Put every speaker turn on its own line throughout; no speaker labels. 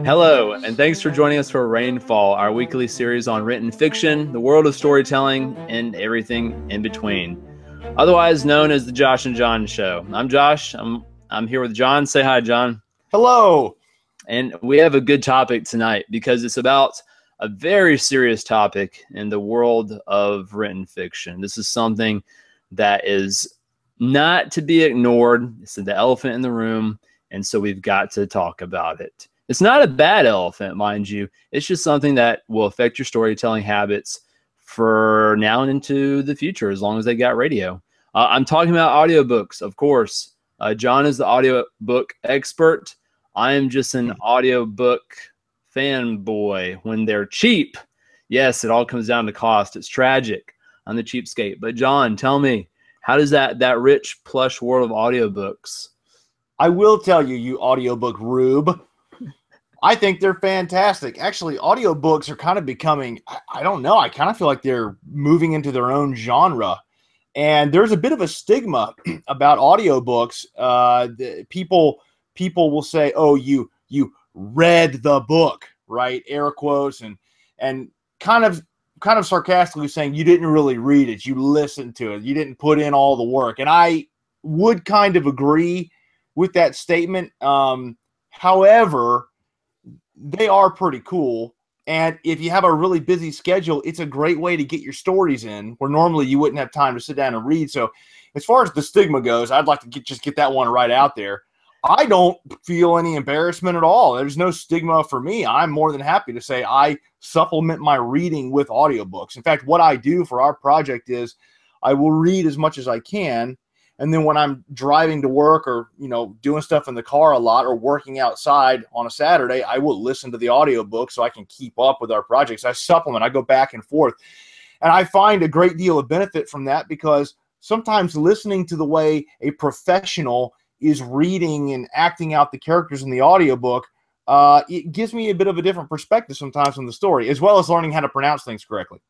Hello, and thanks for joining us for REIGNfall, our weekly series on written fiction, the world of storytelling, and everything in between. Otherwise known as the Josh and John Show. I'm Josh. I'm here with John. Say hi, John.
Hello.
And we have a good topic tonight because it's about a very serious topic in the world of written fiction. This is something that is not to be ignored. It's the elephant in the room, and so we've got to talk about it. It's not a bad elephant, mind you. It's just something that will affect your storytelling habits for now and into the future, as long as they got radio. I'm talking about audiobooks, of course. John is the audiobook expert. I am just an audiobook fanboy when they're cheap. Yes, it all comes down to cost. It's tragic. I'm the cheapskate. But John, tell me, how does that rich, plush world of audiobooks?
I will tell you, you audiobook rube, I think they're fantastic. Actually, audiobooks are kind of becoming, I don't know, I kind of feel like they're moving into their own genre. And there's a bit of a stigma about audiobooks. People will say, oh, you read the book, right? Air quotes, and kind of sarcastically saying you didn't really read it. You listened to it. You didn't put in all the work. And I would kind of agree with that statement. However, they are pretty cool. And if you have a really busy schedule, it's a great way to get your stories in where normally you wouldn't have time to sit down and read. So as far as the stigma goes, I'd like to just get that one right out there. I don't feel any embarrassment at all. There's no stigma for me. I'm more than happy to say I supplement my reading with audiobooks. In fact, what I do for our project is I will read as much as I can. And then when I'm driving to work or, doing stuff in the car a lot or working outside on a Saturday, I will listen to the audiobook so I can keep up with our projects. I supplement. I go back and forth. And I find a great deal of benefit from that because sometimes listening to the way a professional is reading and acting out the characters in the audiobook, it gives me a bit of a different perspective sometimes on the story, as well as learning how to pronounce things correctly.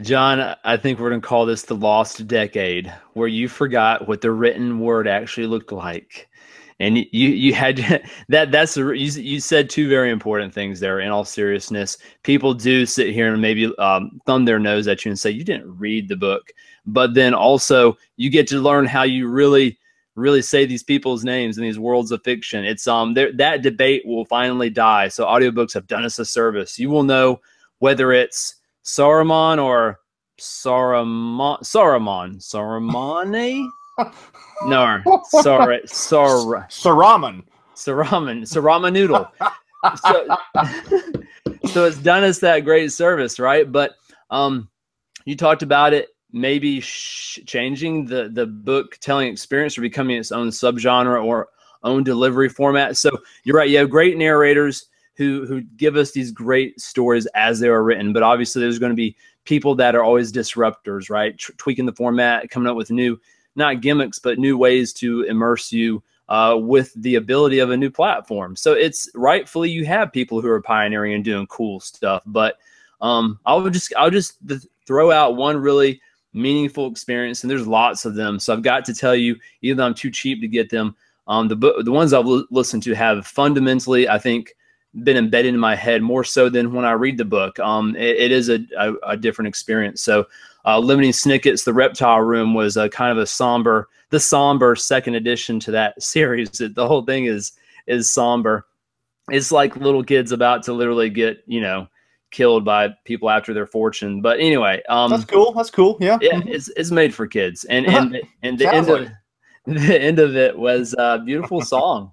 John, I think we're going to call this the lost decade, where you forgot what the written word actually looked like. And you had you said two very important things there. In all seriousness, people do sit here and maybe thumb their nose at you and say you didn't read the book, but then also you get to learn how you really say these people's names in these worlds of fiction. It's that debate will finally die. So audiobooks have done us a service. You will know whether it's Saruman or Saruman. No, Saruman noodle. So it's done us that great service, right? But you talked about it maybe changing the book telling experience or becoming its own subgenre or own delivery format. So you're right. You have great narrators who give us these great stories as they are written. But obviously there's going to be people that are always disruptors, right? Tweaking the format, coming up with new, not gimmicks, but new ways to immerse you with the ability of a new platform. So it's rightfully you have people who are pioneering and doing cool stuff. But I'll just throw out one really meaningful experience, and there's lots of them. So I've got to tell you, even though I'm too cheap to get them, the ones I've listened to have fundamentally, I think, been embedded in my head more so than when I read the book. It is a different experience. So Limiting Snicket's The Reptile Room was a kind of a somber second edition to that series. The whole thing is somber. It's like little kids about to literally get, killed by people after their fortune. But anyway,
that's cool. Yeah.
It's made for kids. And the end of it was a beautiful song.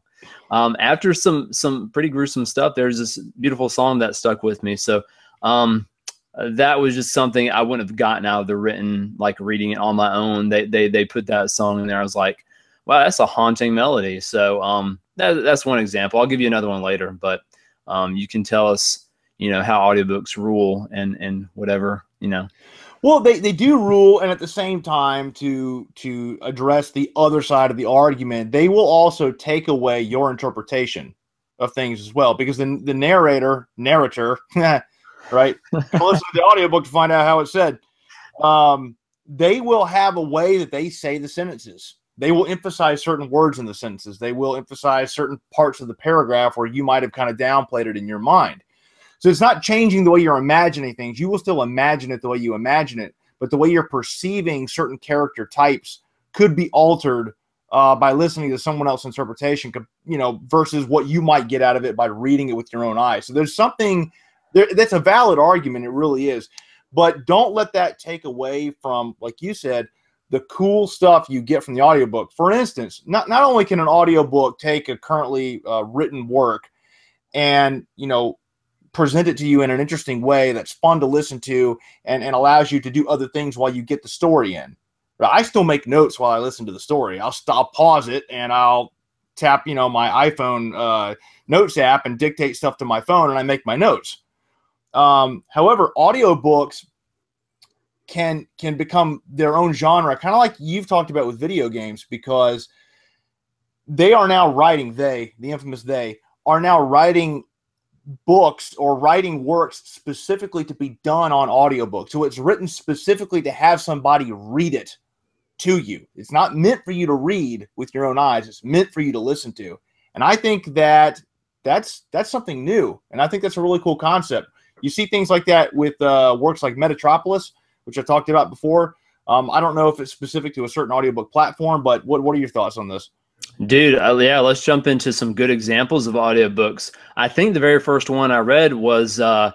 After some pretty gruesome stuff, there's this beautiful song that stuck with me. So that was just something I wouldn't have gotten out of the written, like reading it on my own. They put that song in there. I was like, wow, that's a haunting melody. So that's one example. I'll give you another one later, but you can tell us, how audiobooks rule and whatever,
Well, they do rule, and at the same time, to address the other side of the argument, they will also take away your interpretation of things as well, because the narrator, right? Listen to the audiobook to find out how it's said. they will have a way that they say the sentences. They will emphasize certain words in the sentences. They will emphasize certain parts of the paragraph where you might have kind of downplayed it in your mind. So it's not changing the way you're imagining things. You will still imagine it the way you imagine it, but the way you're perceiving certain character types could be altered by listening to someone else's interpretation, you know, versus what you might get out of it by reading it with your own eyes. So there's something there that's a valid argument. It really is. But don't let that take away from, like you said, the cool stuff you get from the audiobook. For instance, not only can an audiobook take a currently written work and, you know, present it to you in an interesting way that's fun to listen to and allows you to do other things while you get the story in. But I still make notes while I listen to the story. I'll pause it and I'll tap, you know, my iPhone notes app and dictate stuff to my phone, and I make my notes. However, audiobooks can become their own genre, kind of like you've talked about with video games, because they are now writing, the infamous they, are now writing books or writing works specifically to be done on audiobook. So it's written specifically to have somebody read it to you. It's not meant for you to read with your own eyes. It's meant for you to listen to. And I think that's something new. And I think that's a really cool concept. You see things like that with works like Metropolis, which I talked about before. I don't know if it's specific to a certain audiobook platform, but what are your thoughts on this?
Dude, yeah, let's jump into some good examples of audiobooks. I think the very first one I read was World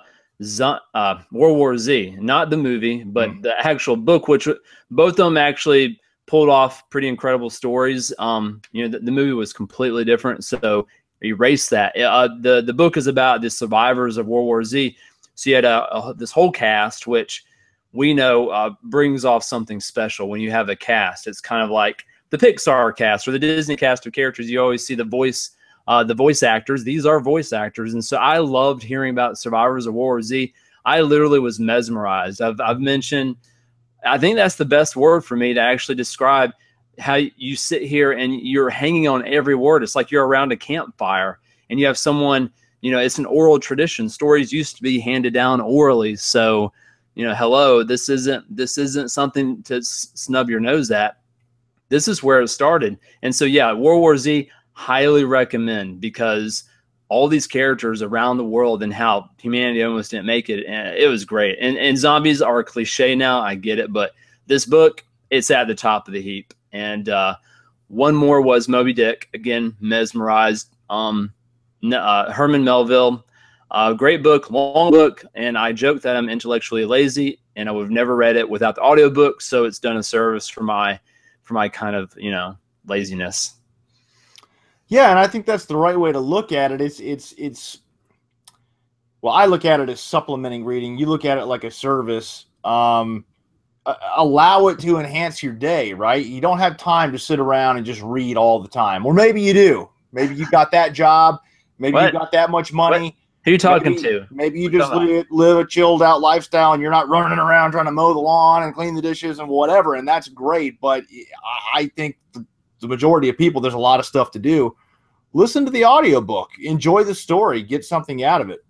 War Z, not the movie, but the actual book, which both of them actually pulled off pretty incredible stories. You know, the movie was completely different, so erase that. The book is about the survivors of World War Z. So you had this whole cast, which we know brings off something special when you have a cast. It's kind of like the Pixar cast or the Disney cast of characters. You always see the voice actors. These are voice actors. And so I loved hearing about survivors of World War Z. I literally was mesmerized. I've mentioned, I think that's the best word for me to actually describe how you sit here and you're hanging on every word. It's like you're around a campfire and you have someone, you know, it's an oral tradition. Stories used to be handed down orally. So, you know, hello, this isn't something to snub your nose at. This is where it started. And so, yeah, World War Z, highly recommend, because all these characters around the world and how humanity almost didn't make it. And it was great. And zombies are a cliche now. I get it. But this book, it's at the top of the heap. And one more was Moby Dick. Again, mesmerized. Herman Melville. Great book, long book. And I joke that I'm intellectually lazy and I would have never read it without the audiobook. So it's done a service for my kind of, you know, laziness.
Yeah, and I think that's the right way to look at it. It's well, I look at it as supplementing reading. You look at it like a service. Allow it to enhance your day, right? You don't have time to sit around and just read all the time. Or maybe you do. Maybe you got that job. Maybe you got that much money.
What? Who are you talking to?
Maybe you just live a chilled out lifestyle and you're not running around trying to mow the lawn and clean the dishes and whatever, and that's great. But I think the majority of people, there's a lot of stuff to do. Listen to the audiobook. Enjoy the story. Get something out of it.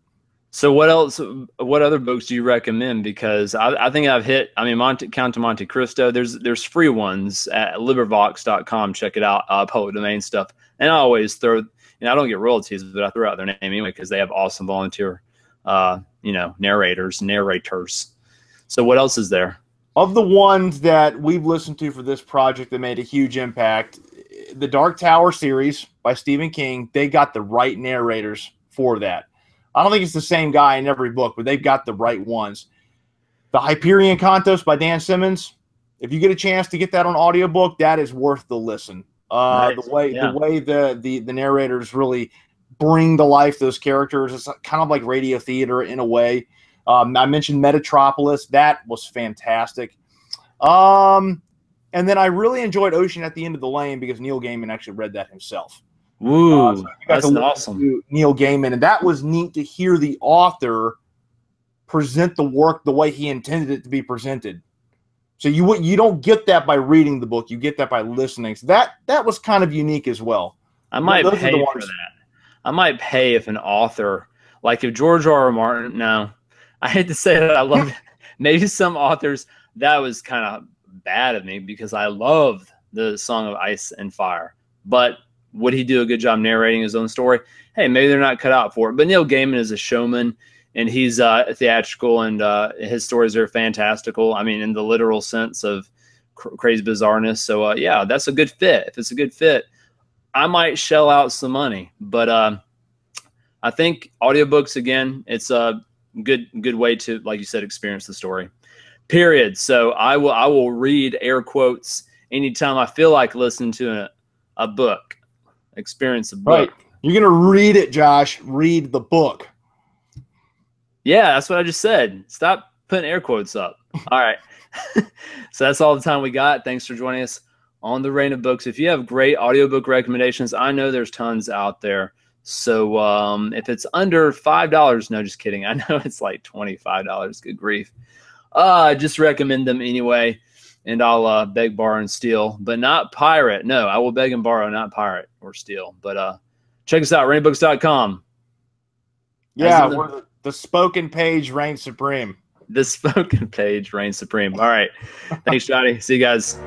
So what else? What other books do you recommend? Because I think I've hit. I mean, Count to Monte Cristo. There's free ones at LibriVox.com. Check it out. Public domain stuff. And I always throw. You know, I don't get royalties, but I throw out their name anyway because they have awesome volunteer, you know, narrators. So what else is there?
Of the ones that we've listened to for this project that made a huge impact, the Dark Tower series by Stephen King, they got the right narrators for that. I don't think it's the same guy in every book, but they've got the right ones. The Hyperion Cantos by Dan Simmons, if you get a chance to get that on audiobook, that is worth the listen. Nice. The way the narrators really bring to life those characters, it's kind of like radio theater in a way. I mentioned Metropolis. That was fantastic. And then I really enjoyed Ocean at the End of the Lane because Neil Gaiman actually read that himself.
Ooh, so that's awesome.
Neil Gaiman, and that was neat to hear the author present the work the way he intended it to be presented. So you don't get that by reading the book. You get that by listening. So that was kind of unique as well.
I might pay for that. I might pay if an author, like if George R. R. Martin, no, I hate to say that. I love it. Maybe some authors, that was kind of bad of me because I love the Song of Ice and Fire. But would he do a good job narrating his own story? Hey, maybe they're not cut out for it. But Neil Gaiman is a showman, and he's theatrical, and his stories are fantastical. I mean, in the literal sense of crazy bizarreness. So, yeah, that's a good fit. If it's a good fit, I might shell out some money. But I think audiobooks, again, it's a good way to, like you said, experience the story. Period. So I will read air quotes anytime I feel like listening to a book. Experience a book.
Right. You're gonna read it, Josh. Read the book.
Yeah, that's what I just said. Stop putting air quotes up. All right. So that's all the time we got. Thanks for joining us on the Reign of Books. If you have great audiobook recommendations, I know there's tons out there. So if it's under $5, no, just kidding. I know it's like $25. Good grief. Just recommend them anyway, and I'll beg, borrow, and steal, but not pirate. No, I will beg and borrow, not pirate or steal. But check us out, reignbooks.com.
Yeah, the spoken page reigns supreme.
The spoken page reigns supreme. All right. Thanks, Johnny. See you guys.